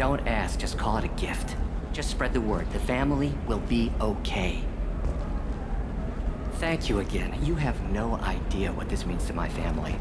Don't ask, just call it a gift. Just spread the word. The family will be okay. Thank you again. You have no idea what this means to my family.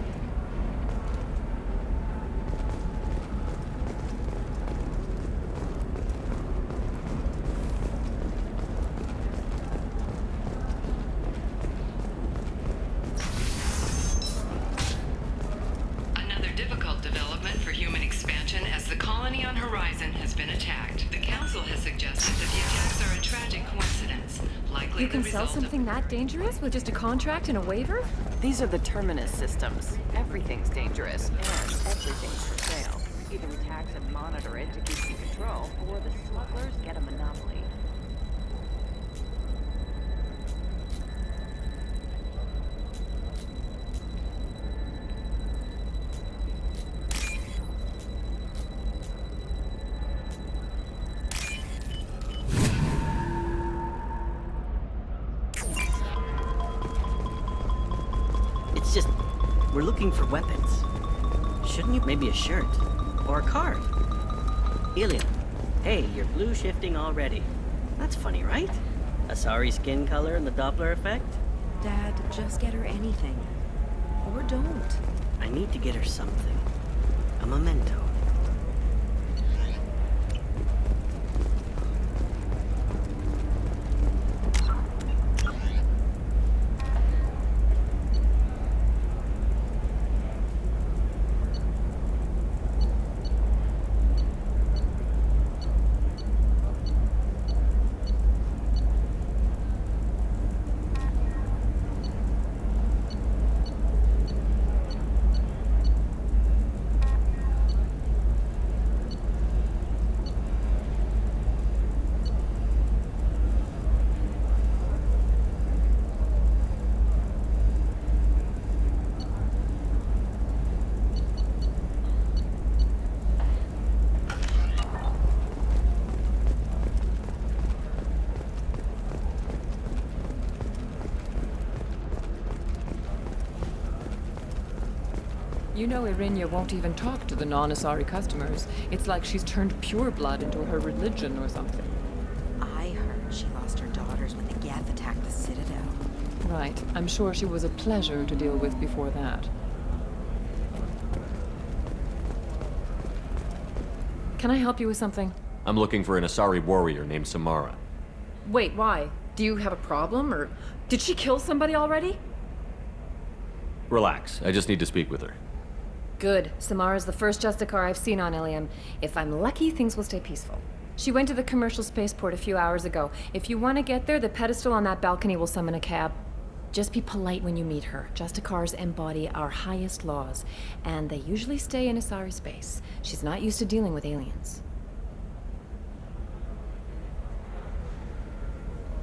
Another difficult development for human expansion as the colony on Horizon has been attacked. The Council has suggested that the attacks are a tragic coincidence, likely You can the sell result of... something that dangerous with just a contract and a waiver? These are the Terminus systems. Everything's dangerous, and everything's for sale. Either we tax and monitor it to keep you in control, or the smugglers get a monopoly. It's just, we're looking for weapons. Shouldn't you? Maybe a shirt. Or a card. Helium. Hey, you're blue shifting already. That's funny, right? Asari skin color and the Doppler effect? Dad, just get her anything. Or don't. I need to get her something. A memento. You know Irinia won't even talk to the non-Asari customers. It's like she's turned pureblood into her religion or something. I heard she lost her daughters when the Geth attacked the Citadel. Right. I'm sure she was a pleasure to deal with before that. Can I help you with something? I'm looking for an Asari warrior named Samara. Wait, why? Do you have a problem, or did she kill somebody already? Relax, I just need to speak with her. Good. Samara's the first Justicar I've seen on Ilium. If I'm lucky, things will stay peaceful. She went to the commercial spaceport a few hours ago. If you want to get there, the pedestal on that balcony will summon a cab. Just be polite when you meet her. Justicars embody our highest laws, and they usually stay in Asari space. She's not used to dealing with aliens.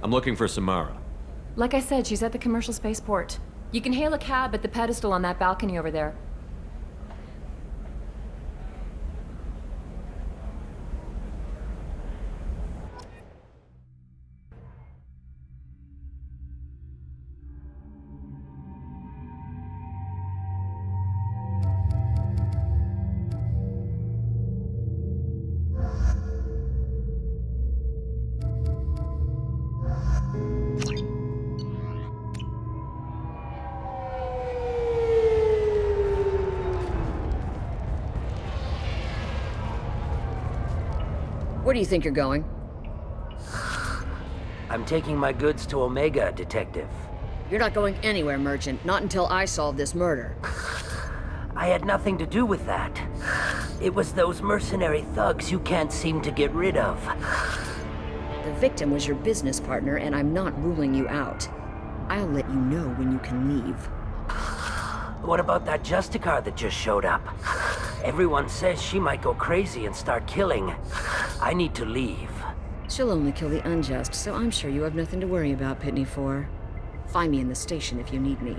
I'm looking for Samara. Like I said, she's at the commercial spaceport. You can hail a cab at the pedestal on that balcony over there. Where do you think you're going? I'm taking my goods to Omega, Detective. You're not going anywhere, Merchant. Not until I solve this murder. I had nothing to do with that. It was those mercenary thugs you can't seem to get rid of. The victim was your business partner, and I'm not ruling you out. I'll let you know when you can leave. What about that Justicar that just showed up? Everyone says she might go crazy and start killing. I need to leave. She'll only kill the unjust, so I'm sure you have nothing to worry about, Pitney 4. Find me in the station if you need me.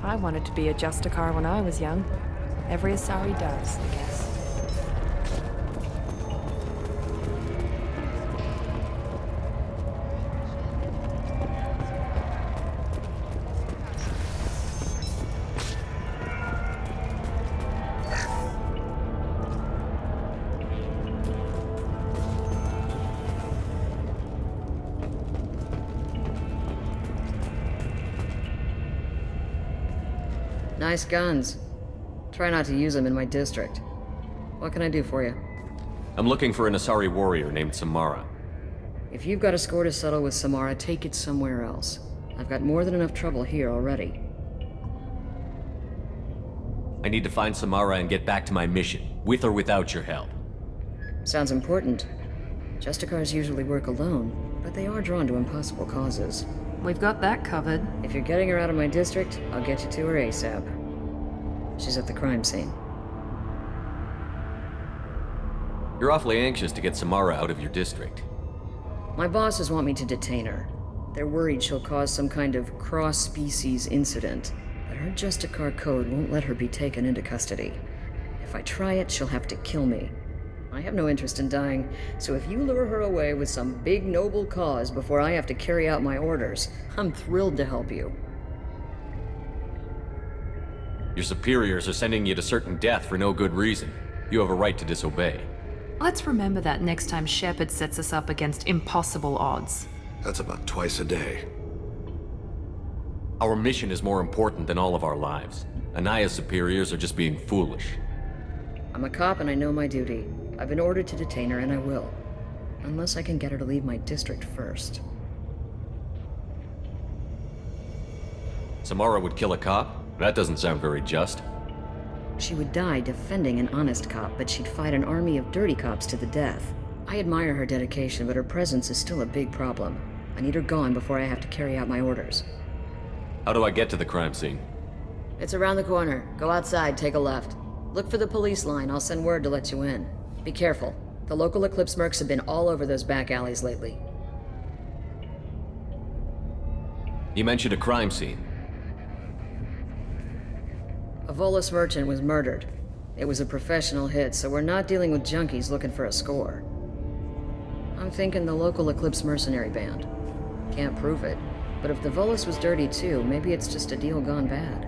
I wanted to be a Justicar when I was young. Every Asari does, I guess. Nice guns. Try not to use them in my district. What can I do for you? I'm looking for an Asari warrior named Samara. If you've got a score to settle with Samara, take it somewhere else. I've got more than enough trouble here already. I need to find Samara and get back to my mission, with or without your help. Sounds important. Justicars usually work alone, but they are drawn to impossible causes. We've got that covered. If you're getting her out of my district, I'll get you to her ASAP. She's at the crime scene. You're awfully anxious to get Samara out of your district. My bosses want me to detain her. They're worried she'll cause some kind of cross-species incident, but her Justicar code won't let her be taken into custody. If I try it, she'll have to kill me. I have no interest in dying, so if you lure her away with some big noble cause before I have to carry out my orders, I'm thrilled to help you. Your superiors are sending you to certain death for no good reason. You have a right to disobey. Let's remember that next time Shepard sets us up against impossible odds. That's about twice a day. Our mission is more important than all of our lives. Anaya's superiors are just being foolish. I'm a cop and I know my duty. I've been ordered to detain her and I will. Unless I can get her to leave my district first. Samara would kill a cop? That doesn't sound very just. She would die defending an honest cop, but she'd fight an army of dirty cops to the death. I admire her dedication, but her presence is still a big problem. I need her gone before I have to carry out my orders. How do I get to the crime scene? It's around the corner. Go outside, take a left. Look for the police line. I'll send word to let you in. Be careful. The local Eclipse mercs have been all over those back alleys lately. You mentioned a crime scene. A Volus merchant was murdered. It was a professional hit, so we're not dealing with junkies looking for a score. I'm thinking the local Eclipse mercenary band. Can't prove it, but if the Volus was dirty too, maybe it's just a deal gone bad.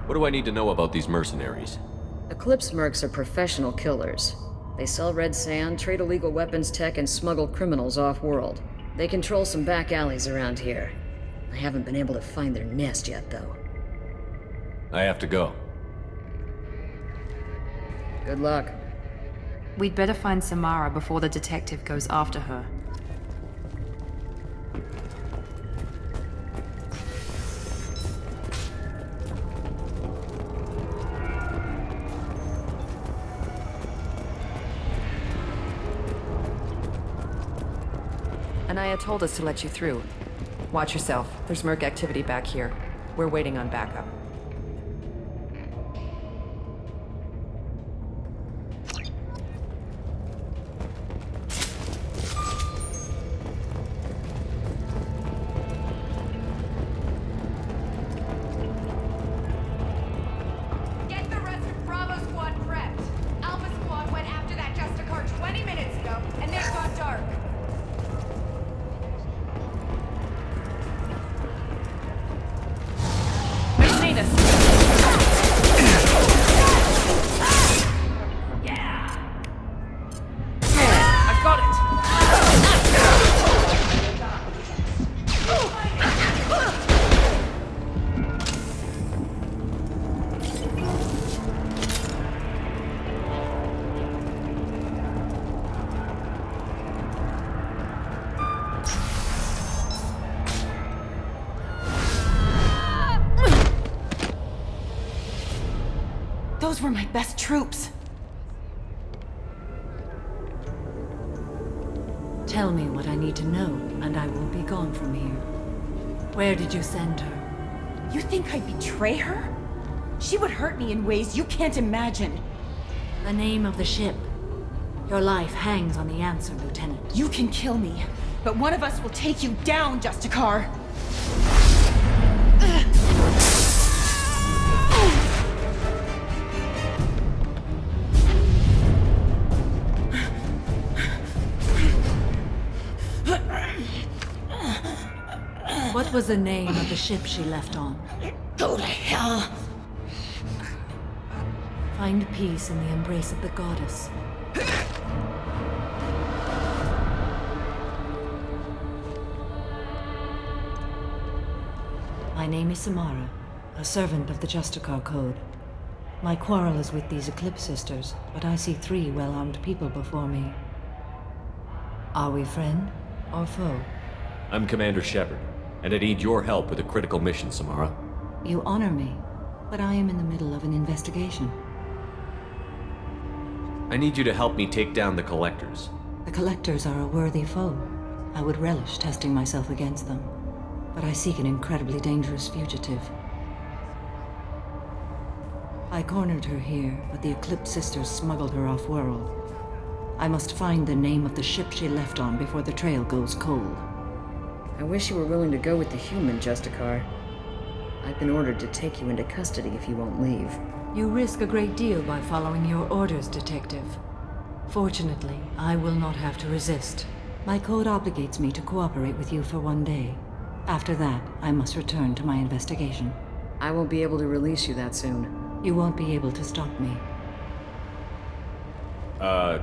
What do I need to know about these mercenaries? Eclipse mercs are professional killers. They sell red sand, trade illegal weapons tech, and smuggle criminals off-world. They control some back alleys around here. I haven't been able to find their nest yet, though. I have to go. Good luck. We'd better find Samara before the detective goes after her. Anaya told us to let you through. Watch yourself. There's merc activity back here. We're waiting on backup. Get the rest of Bravo Squad prepped. Alpha Squad went after that Justicar 20 minutes ago, and then it got dark. Those were my best troops. Tell me what I need to know, and I will be gone from here. Where did you send her? You think I'd betray her? She would hurt me in ways you can't imagine. The name of the ship. Your life hangs on the answer, Lieutenant. You can kill me, but one of us will take you down, Justicar! What was the name of the ship she left on? Go to hell. Find peace in the embrace of the goddess. My name is Samara, a servant of the Justicar Code. My quarrel is with these Eclipse Sisters, but I see 3 well-armed people before me. Are we friend or foe? I'm Commander Shepard, and I need your help with a critical mission, Samara. You honor me, but I am in the middle of an investigation. I need you to help me take down the Collectors. The Collectors are a worthy foe. I would relish testing myself against them, but I seek an incredibly dangerous fugitive. I cornered her here, but the Eclipse Sisters smuggled her off-world. I must find the name of the ship she left on before the trail goes cold. I wish you were willing to go with the human, Justicar. I've been ordered to take you into custody if you won't leave. You risk a great deal by following your orders, Detective. Fortunately, I will not have to resist. My code obligates me to cooperate with you for 1 day. After that, I must return to my investigation. I won't be able to release you that soon. You won't be able to stop me.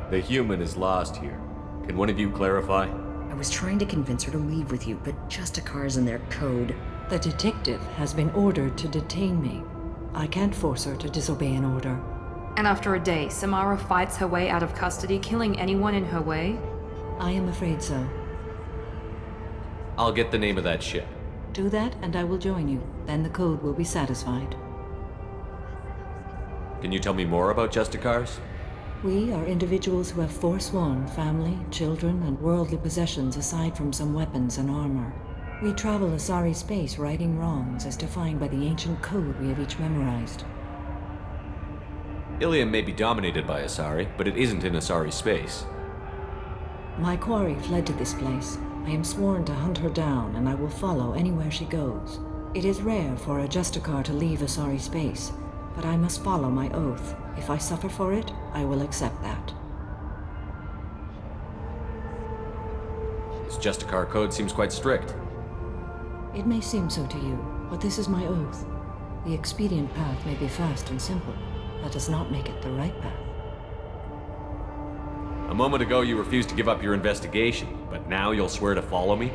The human is lost here. Can one of you clarify? I was trying to convince her to leave with you, but Justicar's in their code. The detective has been ordered to detain me. I can't force her to disobey an order. And after a day, Samara fights her way out of custody, killing anyone in her way? I am afraid so. I'll get the name of that ship. Do that, and I will join you. Then the code will be satisfied. Can you tell me more about Justicars? We are individuals who have forsworn family, children, and worldly possessions aside from some weapons and armor. We travel Asari space righting wrongs as defined by the ancient code we have each memorized. Ilium may be dominated by Asari, but it isn't in Asari space. My quarry fled to this place. I am sworn to hunt her down, and I will follow anywhere she goes. It is rare for a Justicar to leave Asari space, but I must follow my oath. If I suffer for it, I will accept that. This Justicar code seems quite strict. It may seem so to you, but this is my oath. The expedient path may be fast and simple. That does not make it the right path. A moment ago you refused to give up your investigation, but now you'll swear to follow me?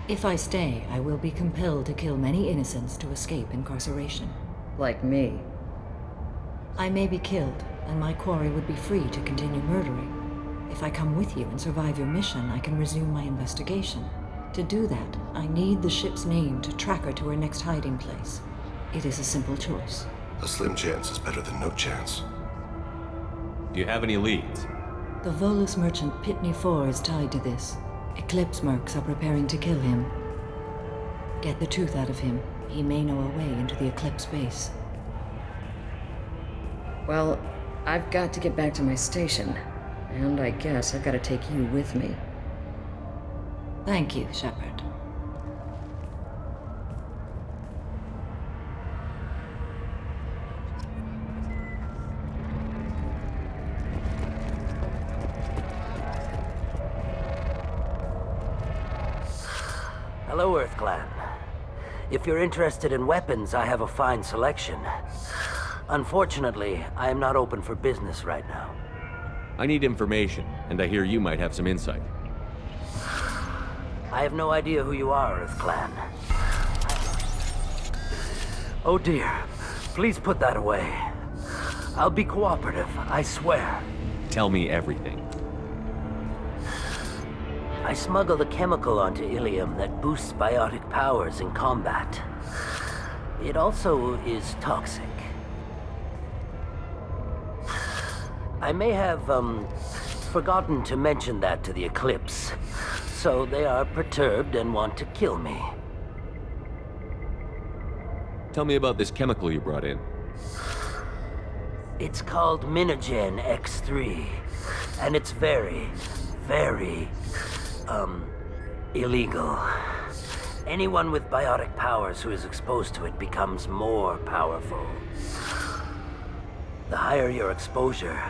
If I stay, I will be compelled to kill many innocents to escape incarceration. Like me. I may be killed, and my quarry would be free to continue murdering. If I come with you and survive your mission, I can resume my investigation. To do that, I need the ship's name to track her to her next hiding place. It is a simple choice. A slim chance is better than no chance. Do you have any leads? The Volus merchant Pitney IV is tied to this. Eclipse mercs are preparing to kill him. Get the truth out of him. He may know a way into the Eclipse base. Well, I've got to get back to my station. And I guess I've got to take you with me. Thank you, Shepard. Hello, Earth Clan. If you're interested in weapons, I have a fine selection. Unfortunately, I am not open for business right now. I need information, and I hear you might have some insight. I have no idea who you are, Earth Clan. Oh dear. Please put that away. I'll be cooperative, I swear. Tell me everything. I smuggled a chemical onto Ilium that boosts biotic powers in combat. It also is toxic. I may have, forgotten to mention that to the Eclipse, so they are perturbed and want to kill me. Tell me about this chemical you brought in. It's called Minogen X3, and it's very, very, illegal. Anyone with biotic powers who is exposed to it becomes more powerful. The higher your exposure,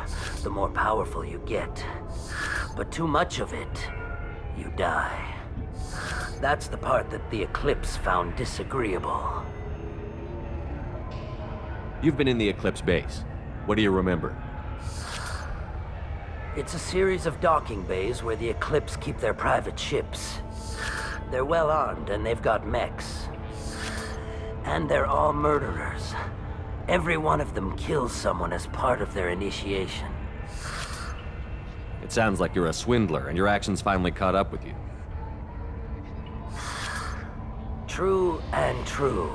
the more powerful you get. But too much of it, you die. That's the part that the Eclipse found disagreeable. You've been in the Eclipse base. What do you remember? It's a series of docking bays where the Eclipse keep their private ships. They're well armed and they've got mechs. And they're all murderers. Every one of them kills someone as part of their initiation. It sounds like you're a swindler and your actions finally caught up with you. True and true.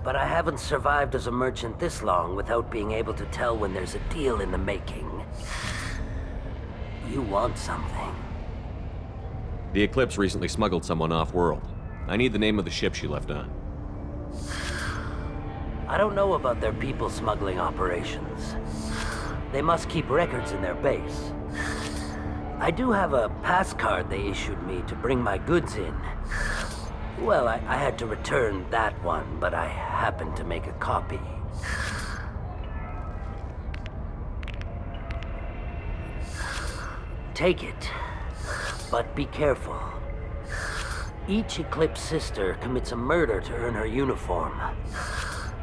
But I haven't survived as a merchant this long without being able to tell when there's a deal in the making. You want something. The Eclipse recently smuggled someone off-world. I need the name of the ship she left on. I don't know about their people smuggling operations. They must keep records in their base. I do have a pass card they issued me to bring my goods in. Well, I had to return that one, but I happened to make a copy. Take it, but be careful. Each Eclipse sister commits a murder to earn her uniform.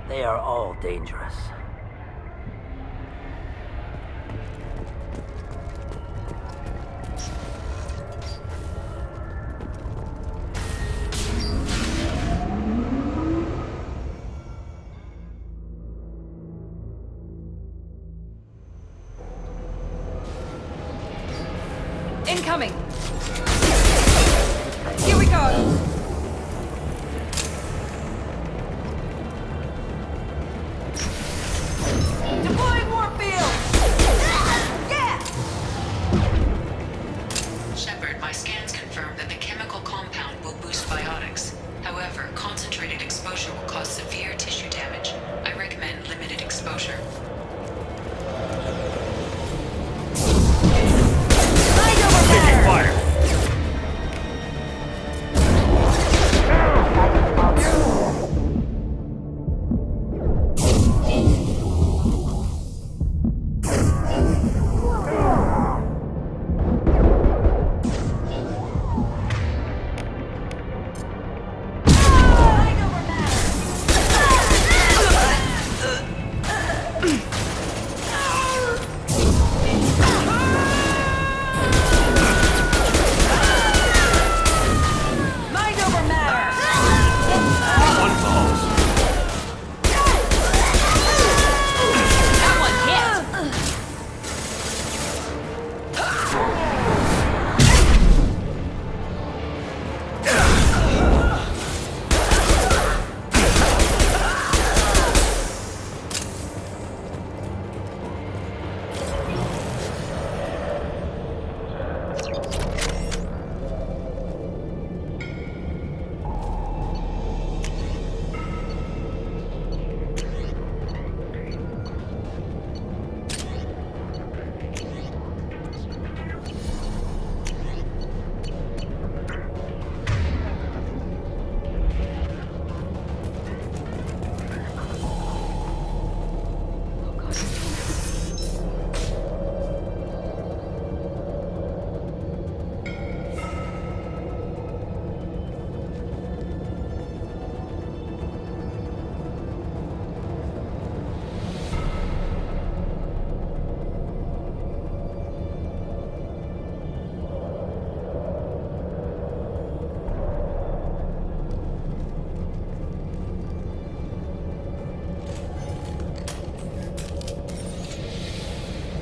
They are all dangerous. Incoming! Here we go! Deploying Warfield! Yeah! Shepard, my scans confirm that the chemical compound will boost biotics. However, concentrated exposure will cause severe tissue damage. I recommend limited exposure.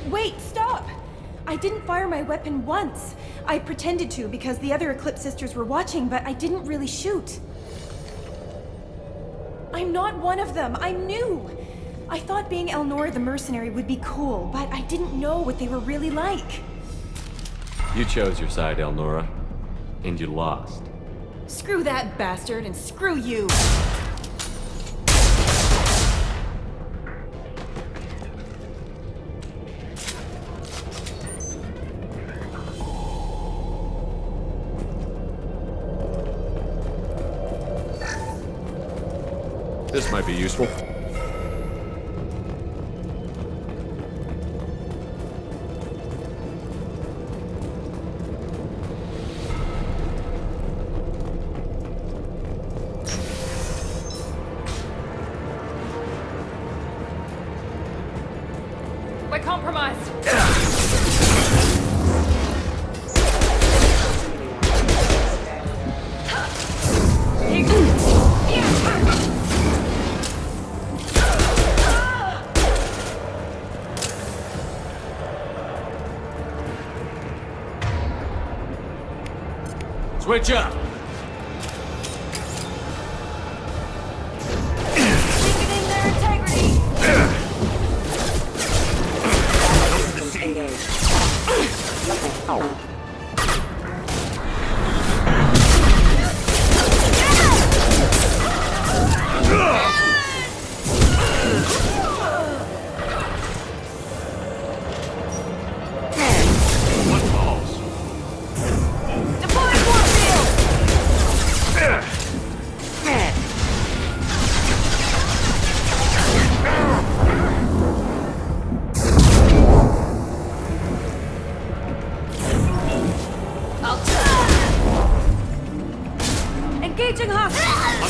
Wait, stop! I didn't fire my weapon once. I pretended to because the other Eclipse sisters were watching, but I didn't really shoot. I'm not one of them. I'm new. I thought being Elnora the mercenary would be cool, but I didn't know what they were really like. You chose your side, Elnora. And you lost. Screw that bastard, and screw you! This might be useful. Switch up! Weakening their integrity! Deploy force field! Engaging hostile!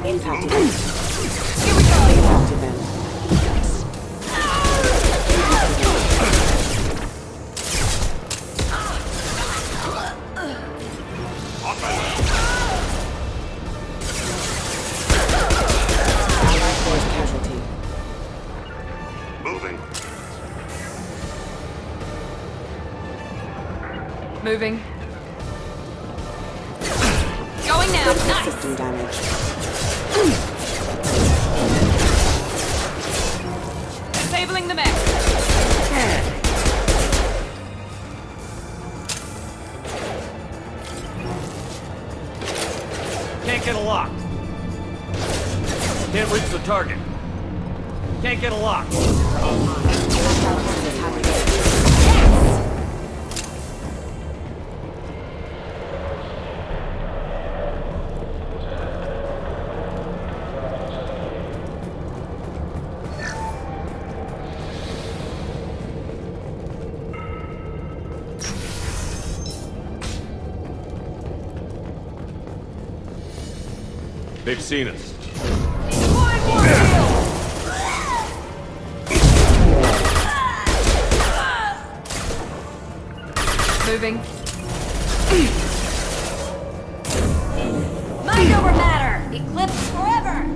Impact event. Here we go! Impact event. Allied force casualty. Moving. Moving. Going now. Nice. System damage. Disabling the mech. Can't get a lock. Can't reach the target. Can't get a lock. They've seen us. Moving. Mind over matter! Eclipse forever!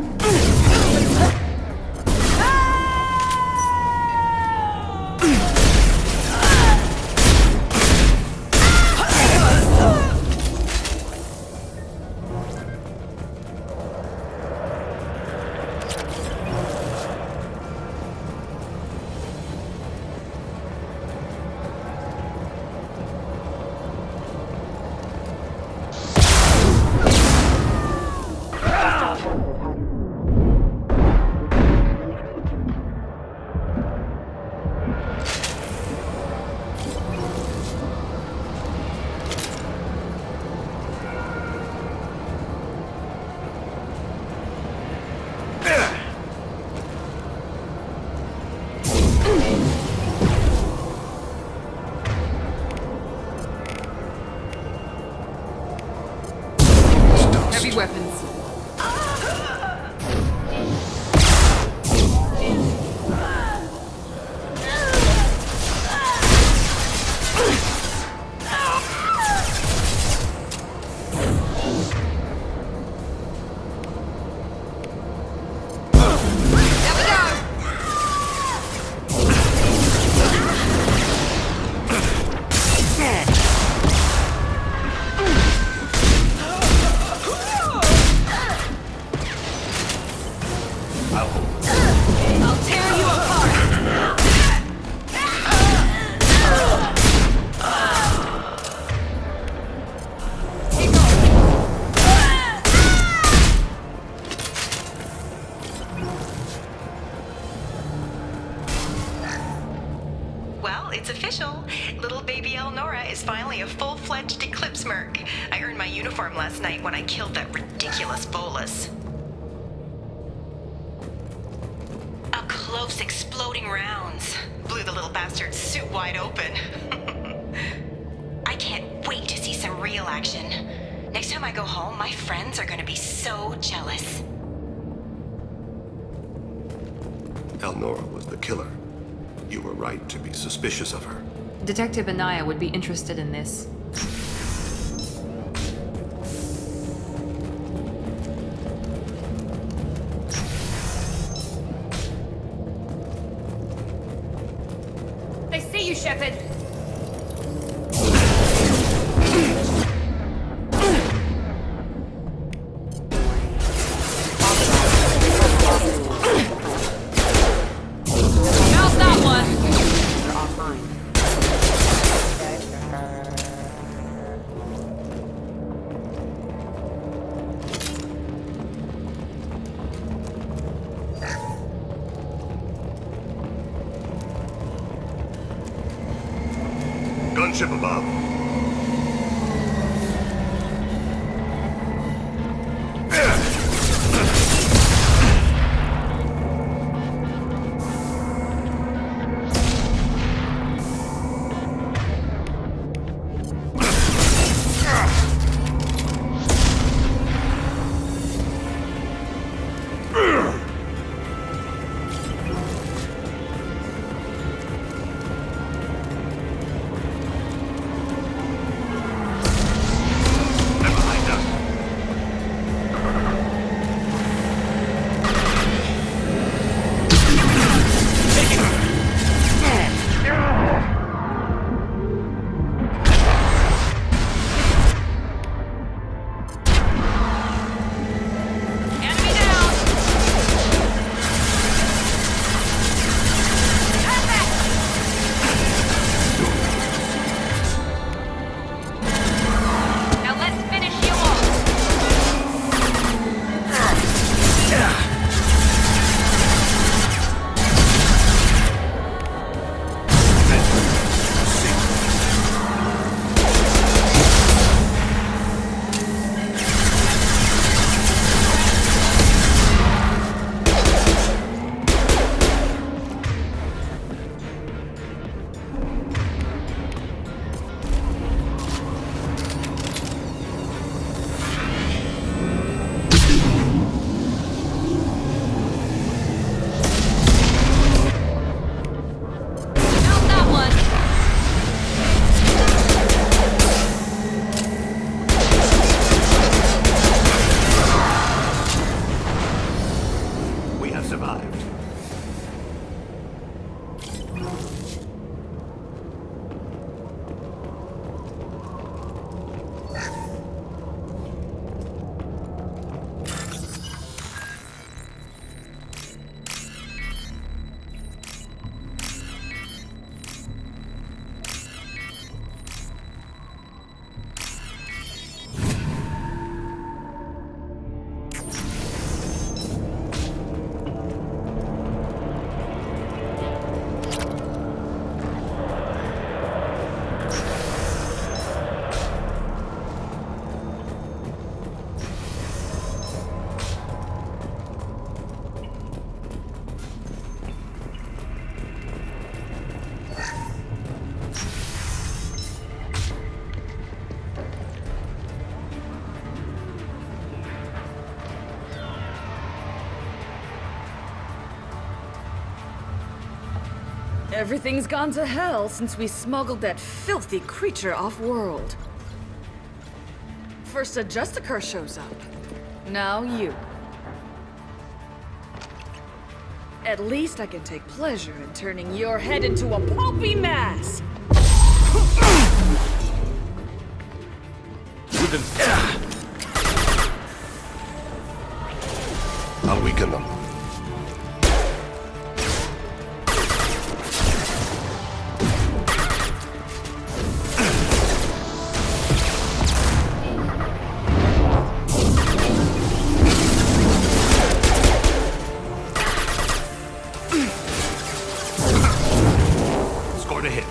Heavy weapons. Elnora is finally a full-fledged Eclipse merc. I earned my uniform last night when I killed that ridiculous Volus. Up close, exploding rounds. Blew the little bastard's suit wide open. I can't wait to see some real action. Next time I go home, my friends are gonna be so jealous. Elnora was the killer. You were right to be suspicious of her. Detective Anaya would be interested in this. They see you, Shepard. Gunship above. Everything's gone to hell since we smuggled that filthy creature off-world. First a Justicar shows up. Now you. At least I can take pleasure in turning your head into a pulpy mass! I'll weaken them. Scored a hit.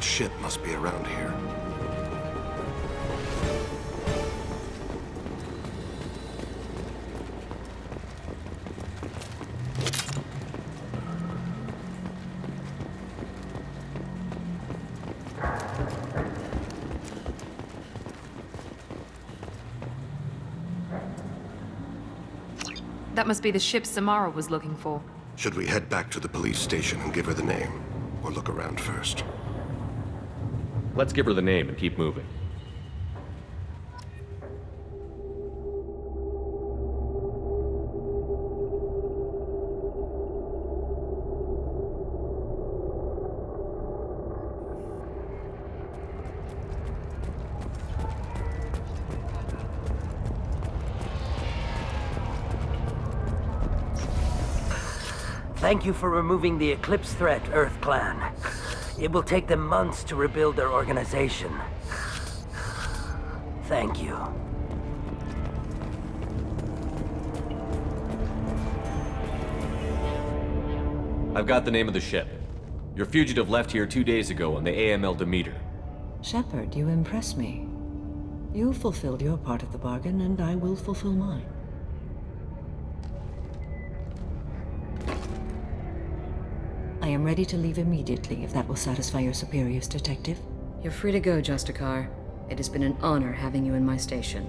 That ship must be around here. That must be the ship Samara was looking for. Should we head back to the police station and give her the name? Or look around first? Let's give her the name and keep moving. Thank you for removing the Eclipse threat, Earth Clan. It will take them months to rebuild their organization. Thank you. I've got the name of the ship. Your fugitive left here 2 days ago on the AML Demeter. Shepard, you impress me. You fulfilled your part of the bargain, and I will fulfill mine. I am ready to leave immediately, if that will satisfy your superiors, Detective. You're free to go, Justicar. It has been an honor having you in my station.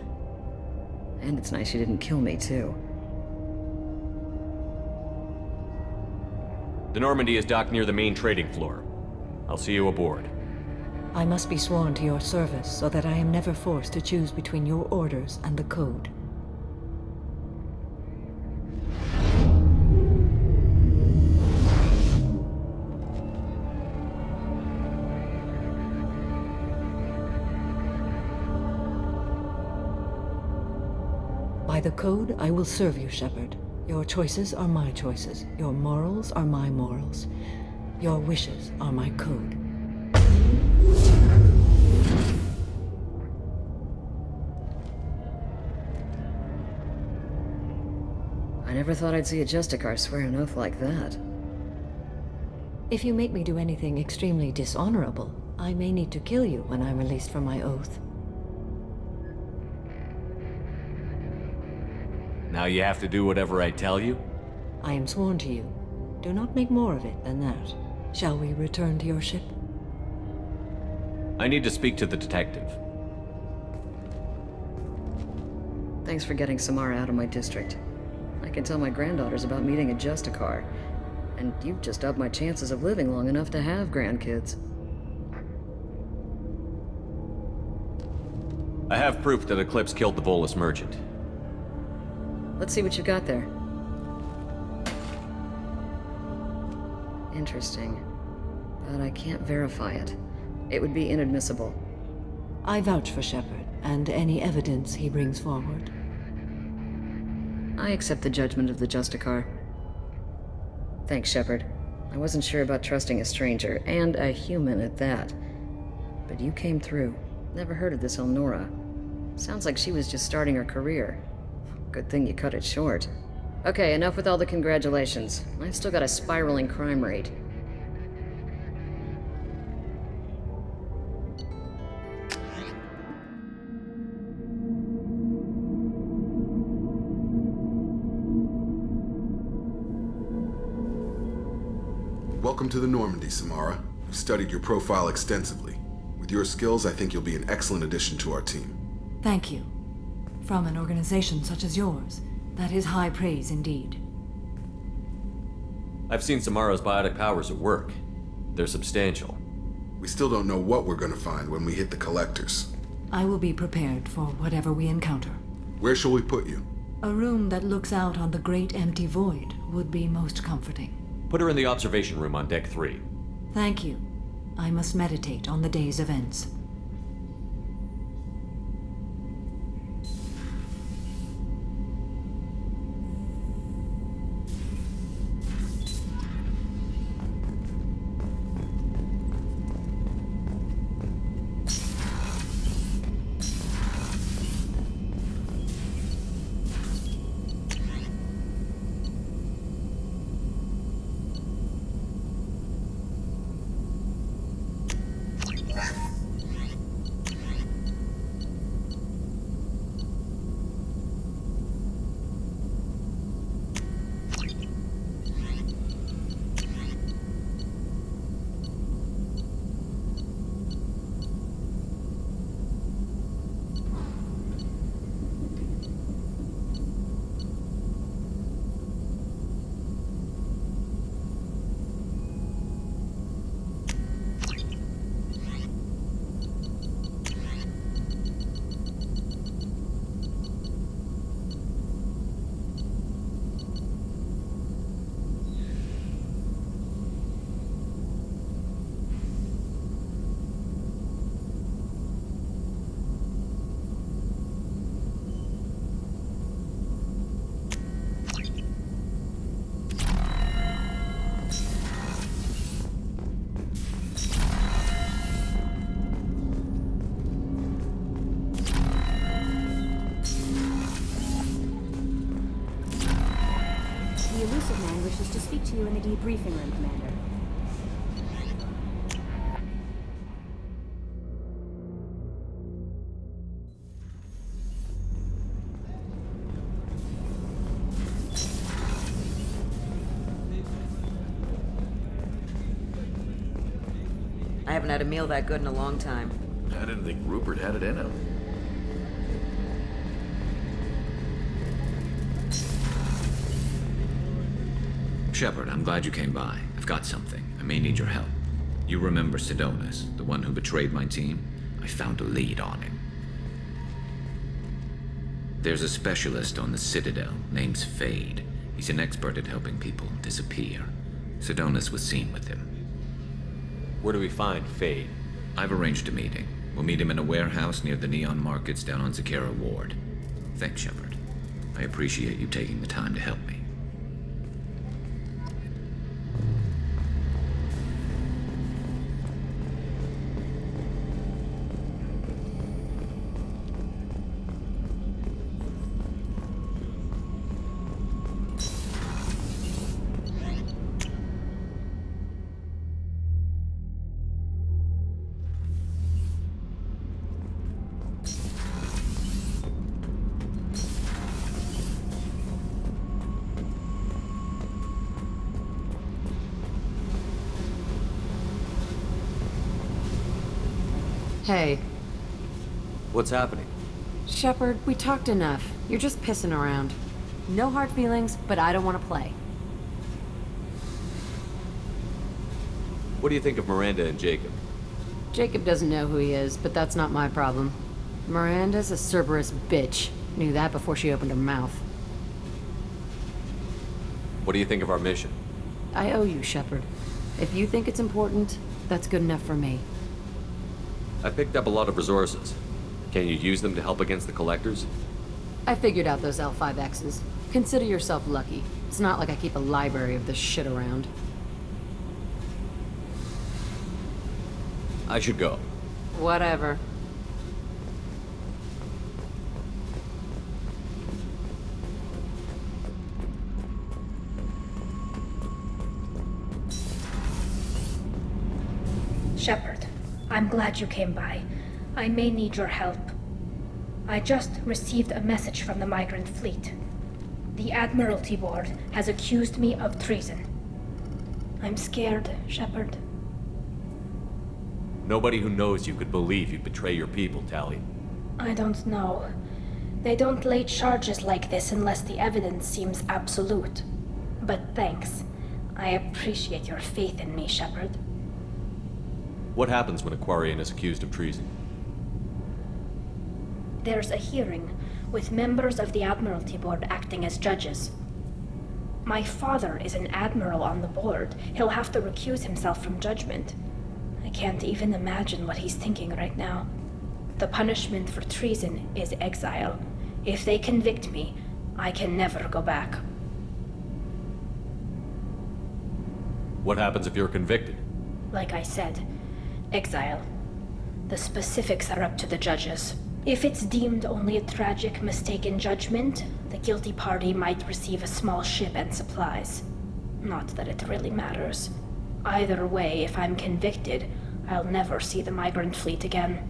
And it's nice you didn't kill me, too. The Normandy is docked near the main trading floor. I'll see you aboard. I must be sworn to your service, so that I am never forced to choose between your orders and the Code. By the Code, I will serve you, Shepard. Your choices are my choices. Your morals are my morals. Your wishes are my code. I never thought I'd see a Justicar swear an oath like that. If you make me do anything extremely dishonorable, I may need to kill you when I'm released from my oath. Now you have to do whatever I tell you? I am sworn to you. Do not make more of it than that. Shall we return to your ship? I need to speak to the detective. Thanks for getting Samara out of my district. I can tell my granddaughters about meeting a Justicar. And you've just upped my chances of living long enough to have grandkids. I have proof that Eclipse killed the Volus merchant. Let's see what you got there. Interesting. But I can't verify it. It would be inadmissible. I vouch for Shepard, and any evidence he brings forward. I accept the judgment of the Justicar. Thanks, Shepard. I wasn't sure about trusting a stranger, and a human at that. But you came through. Never heard of this Elnora. Sounds like she was just starting her career. Good thing you cut it short. Okay, enough with all the congratulations. I've still got a spiraling crime rate. Welcome to the Normandy, Samara. We've studied your profile extensively. With your skills, I think you'll be an excellent addition to our team. Thank you. From an organization such as yours, that is high praise indeed. I've seen Samara's biotic powers at work. They're substantial. We still don't know what we're going to find when we hit the collectors. I will be prepared for whatever we encounter. Where shall we put you? A room that looks out on the great empty void would be most comforting. Put her in the observation room on Deck 3. Thank you. I must meditate on the day's events. is to speak to you in the debriefing room, Commander. I haven't had a meal that good in a long time. I didn't think Rupert had it in him. Shepard, I'm glad you came by. I've got something. I may need your help. You remember Sidonus, the one who betrayed my team? I found a lead on him. There's a specialist on the Citadel, name's Fade. He's an expert at helping people disappear. Sidonus was seen with him. Where do we find Fade? I've arranged a meeting. We'll meet him in a warehouse near the Neon Markets down on Zakera Ward. Thanks, Shepard. I appreciate you taking the time to help me. Hey. What's happening? Shepard, we talked enough. You're just pissing around. No hard feelings, but I don't want to play. What do you think of Miranda and Jacob? Jacob doesn't know who he is, but that's not my problem. Miranda's a Cerberus bitch. Knew that before she opened her mouth. What do you think of our mission? I owe you, Shepard. If you think it's important, that's good enough for me. I picked up a lot of resources. Can you use them to help against the Collectors? I figured out those L5Xs. Consider yourself lucky. It's not like I keep a library of this shit around. I should go. Whatever. Shepard, I'm glad you came by. I may need your help. I just received a message from the migrant fleet. The Admiralty Board has accused me of treason. I'm scared, Shepard. Nobody who knows you could believe you'd betray your people, Tali. I don't know. They don't lay charges like this unless the evidence seems absolute. But thanks. I appreciate your faith in me, Shepard. What happens when a Quarian is accused of treason? There's a hearing, with members of the Admiralty Board acting as judges. My father is an admiral on the board. He'll have to recuse himself from judgment. I can't even imagine what he's thinking right now. The punishment for treason is exile. If they convict me, I can never go back. What happens if you're convicted? Like I said, exile. The specifics are up to the judges. If it's deemed only a tragic mistake in judgment, the guilty party might receive a small ship and supplies. Not that it really matters. Either way, if I'm convicted, I'll never see the migrant fleet again.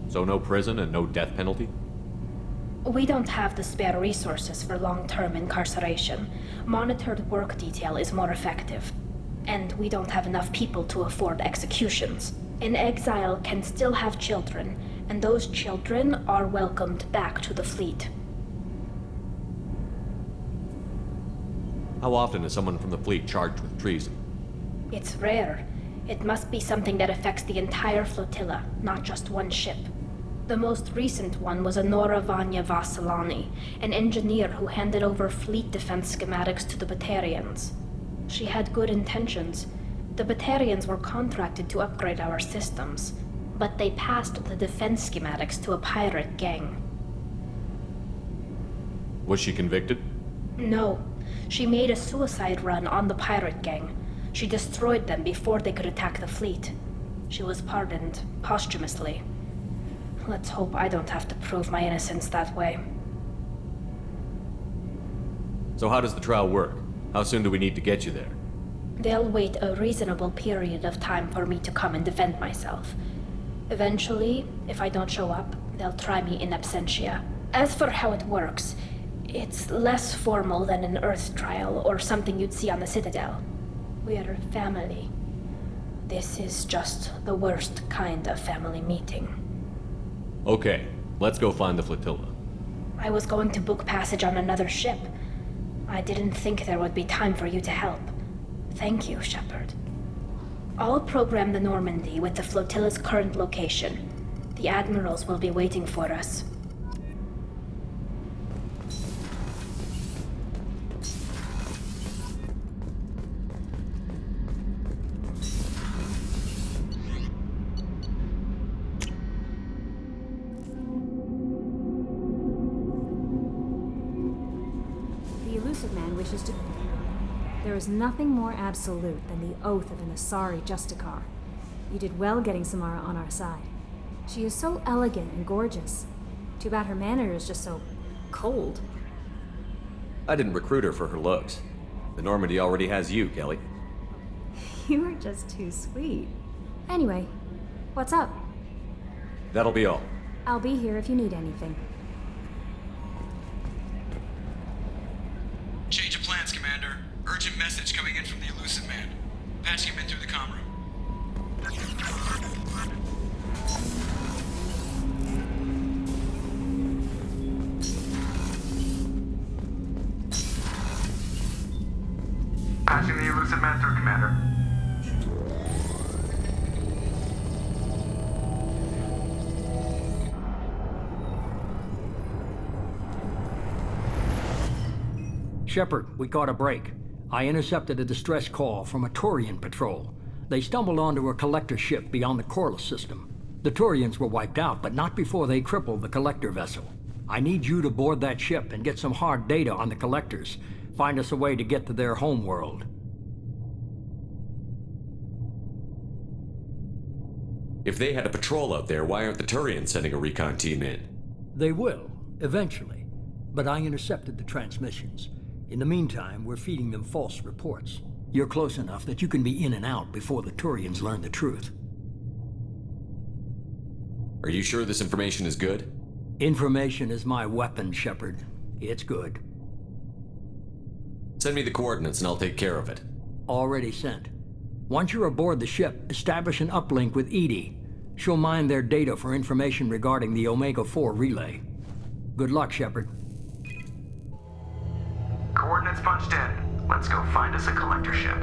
So no prison and no death penalty? We don't have the spare resources for long-term incarceration. Monitored work detail is more effective. And we don't have enough people to afford executions. An exile can still have children, and those children are welcomed back to the fleet. How often is someone from the fleet charged with treason? It's rare. It must be something that affects the entire flotilla, not just one ship. The most recent one was Anora Vanya Vasilani, an engineer who handed over fleet defense schematics to the Batarians. She had good intentions. The Batarians were contracted to upgrade our systems, but they passed the defense schematics to a pirate gang. Was she convicted? No. She made a suicide run on the pirate gang. She destroyed them before they could attack the fleet. She was pardoned posthumously. Let's hope I don't have to prove my innocence that way. So how does the trial work? How soon do we need to get you there? They'll wait a reasonable period of time for me to come and defend myself. Eventually, if I don't show up, they'll try me in absentia. As for how it works, it's less formal than an Earth trial or something you'd see on the Citadel. We're family. This is just the worst kind of family meeting. Okay, let's go find the flotilla. I was going to book passage on another ship. I didn't think there would be time for you to help. Thank you, Shepard. I'll program the Normandy with the flotilla's current location. The admirals will be waiting for us. The Illusive Man wishes to... There is nothing more absolute than the oath of an Asari Justicar. You did well getting Samara on our side. She is so elegant and gorgeous. Too bad her manner is just so... cold. I didn't recruit her for her looks. The Normandy already has you, Kelly. You are just too sweet. Anyway, what's up? That'll be all. I'll be here if you need anything. Change of plans, Commander. Urgent message coming in from the Illusive Man. Patching him in through the comm room. Patching the Illusive Man through, Commander. Shepard, we caught a break. I intercepted a distress call from a Turian patrol. They stumbled onto a collector ship beyond the Corliss system. The Turians were wiped out, but not before they crippled the collector vessel. I need you to board that ship and get some hard data on the collectors. Find us a way to get to their homeworld. If they had a patrol out there, why aren't the Turians sending a recon team in? They will, eventually. But I intercepted the transmissions. In the meantime, we're feeding them false reports. You're close enough that you can be in and out before the Turians learn the truth. Are you sure this information is good? Information is my weapon, Shepard. It's good. Send me the coordinates and I'll take care of it. Already sent. Once you're aboard the ship, establish an uplink with EDI. She'll mine their data for information regarding the Omega-4 relay. Good luck, Shepard. Coordinates punched in. Let's go find us a collector ship.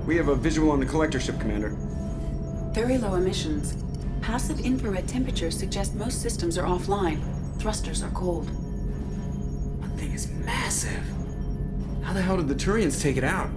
We have a visual on the collector ship, Commander. Very low emissions. Passive infrared temperatures suggest most systems are offline. Thrusters are cold. That thing is massive. How the hell did the Turians take it out?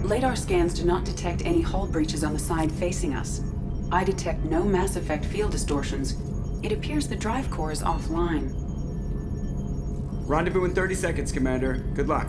Radar scans do not detect any hull breaches on the side facing us. I detect no Mass Effect field distortions. It appears the drive core is offline. Rendezvous in 30 seconds, Commander. Good luck.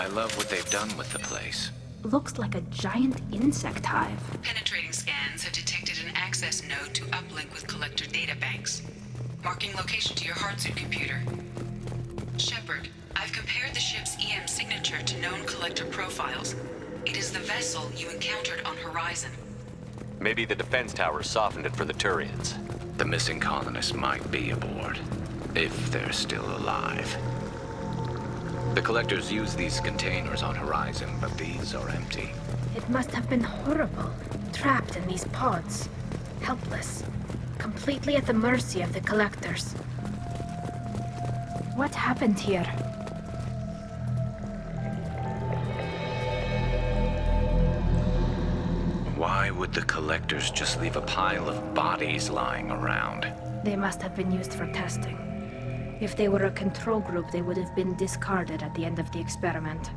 I love what they've done with the place. Looks like a giant insect hive. Penetrating scans have detected an access node to uplink with collector databanks. Marking location to your Heartsuit computer. Shepard, I've compared the ship's EM signature to known collector profiles. It is the vessel you encountered on Horizon. Maybe the defense towers softened it for the Turians. The missing colonists might be aboard, if they're still alive. The collectors use these containers on Horizon, but these are empty. It must have been horrible, trapped in these pods. Helpless. Completely at the mercy of the collectors. What happened here? Why would the collectors just leave a pile of bodies lying around? They must have been used for testing. If they were a control group, they would have been discarded at the end of the experiment.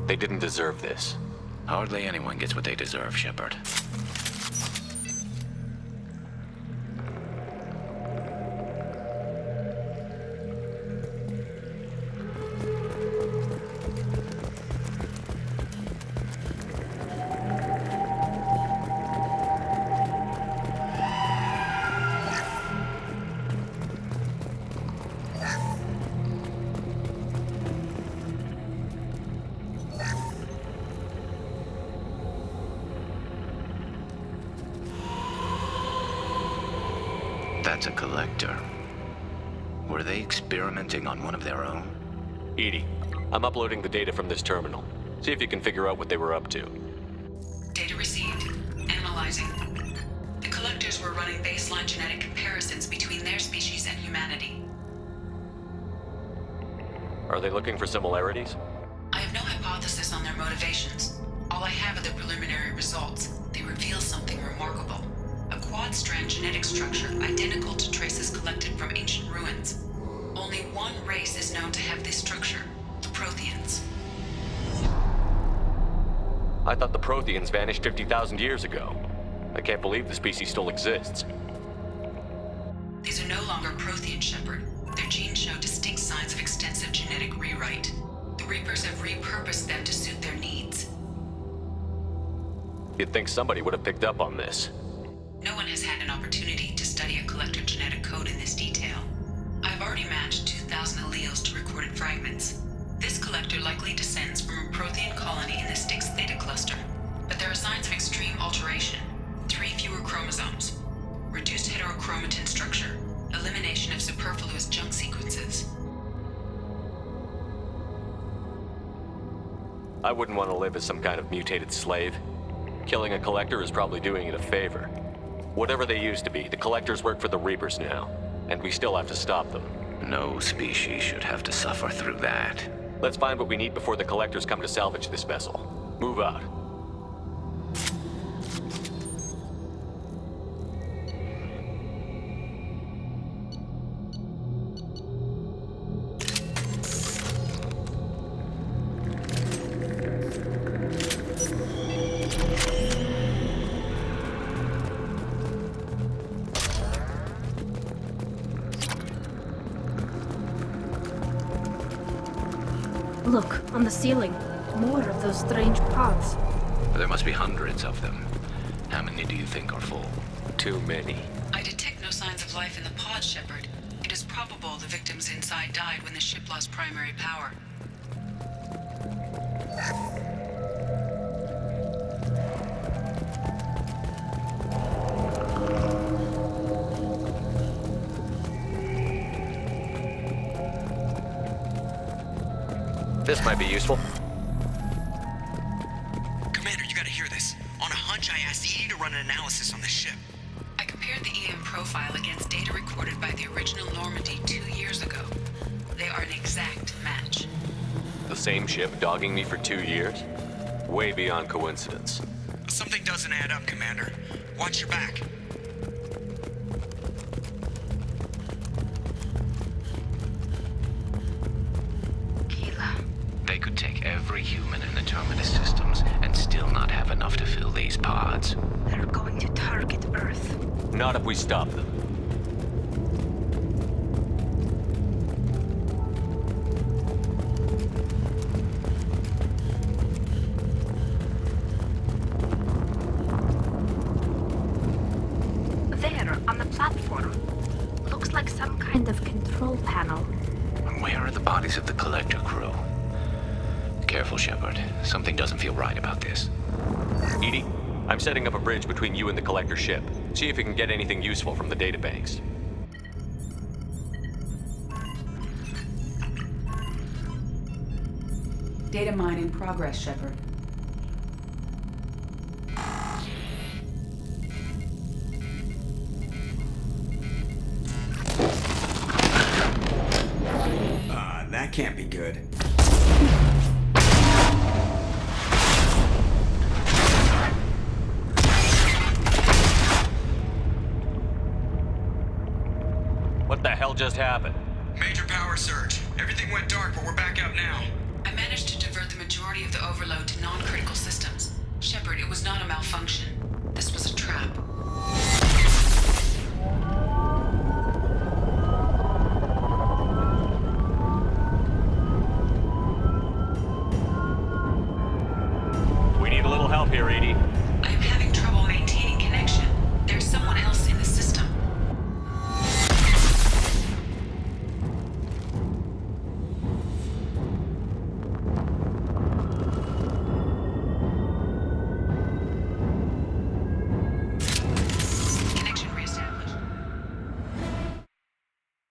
They didn't deserve this. Hardly anyone gets what they deserve, Shepard. That's a collector. Were they experimenting on one of their own? EDI, I'm uploading the data from this terminal. See if you can figure out what they were up to. Data received. Analyzing. The collectors were running baseline genetic comparisons between their species and humanity. Are they looking for similarities? I have no hypothesis on their motivations. All I have are the preliminary results. They reveal something remarkable. A quad-strand genetic structure identical to traces collected from ancient ruins. Only one race is known to have this structure, the Protheans. I thought the Protheans vanished 50,000 years ago. I can't believe the species still exists. These are no longer Prothean, Shepard. Their genes show distinct signs of extensive genetic rewrite. The Reapers have repurposed them to suit their needs. You'd think somebody would have picked up on this. No one has had an opportunity to study a collector genetic code in this detail. I've already matched 2,000 alleles to recorded fragments. This collector likely descends from a Prothean colony in the Styx Theta cluster. But there are signs of extreme alteration. 3 fewer chromosomes. Reduced heterochromatin structure. Elimination of superfluous junk sequences. I wouldn't want to live as some kind of mutated slave. Killing a collector is probably doing it a favor. Whatever they used to be, the collectors work for the Reapers now, and we still have to stop them. No species should have to suffer through that. Let's find what we need before the collectors come to salvage this vessel. Move out. Look, on the ceiling. More of those strange pods. There must be hundreds of them. How many do you think are full? Too many. I detect no signs of life in the pod, Shepard. It is probable the victims inside died when the ship lost primary power. This might be useful. Commander, you gotta hear this. On a hunch, I asked EDI to run an analysis on this ship. I compared the EM profile against data recorded by the original Normandy 2 years ago. They are an exact match. The same ship dogging me for 2 years? Way beyond coincidence. Something doesn't add up, Commander. Watch your back. They could take every human in the Terminus systems and still not have enough to fill these pods. They're going to target Earth. Not if we stop them. kind of control panel. Where are the bodies of the Collector crew? Careful, Shepard. Something doesn't feel right about this. EDI, I'm setting up a bridge between you and the Collector ship. See if you can get anything useful from the databanks. Data mine in progress, Shepard. That can't be good. What the hell just happened? Major power surge. Everything went dark, but we're back up now. I managed to divert the majority of the overload to non-critical systems. Shepard, it was not a malfunction. This was a trap. We need a little help here, EDI.